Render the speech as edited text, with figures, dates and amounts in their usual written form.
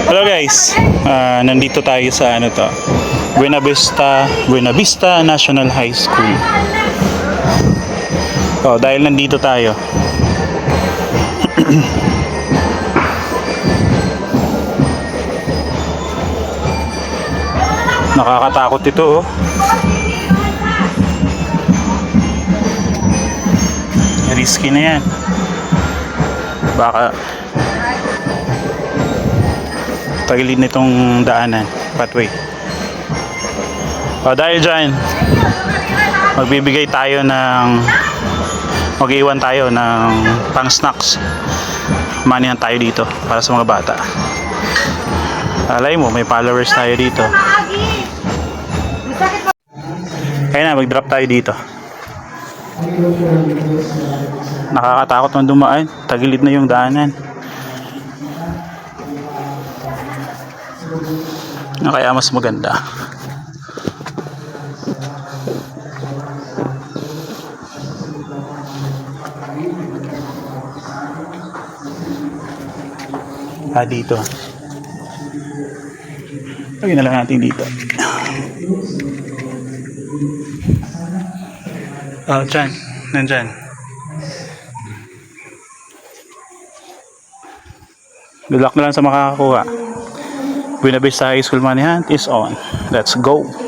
Hello guys, nandito tayo sa ano to, Buena Vista National High School. Oh, dahil nandito tayo. Nakakatakot ito oh. Risky na yan. Baka tagilid nitong daanan, pathway. O dahil dyan, mag-iwan tayo ng pang snacks. Manihan tayo dito para sa mga bata. Alay mo, may followers tayo dito. Kaya na, mag-drop tayo dito. Nakakatakot ng dumaan, tagilid na yung daanan. Kaya mas maganda. Dito. Lagyan na lang natin dito. Dyan. Nandyan. Good luck na lang sa makakakuha. Buena Vista High School Manihan is on. Let's go!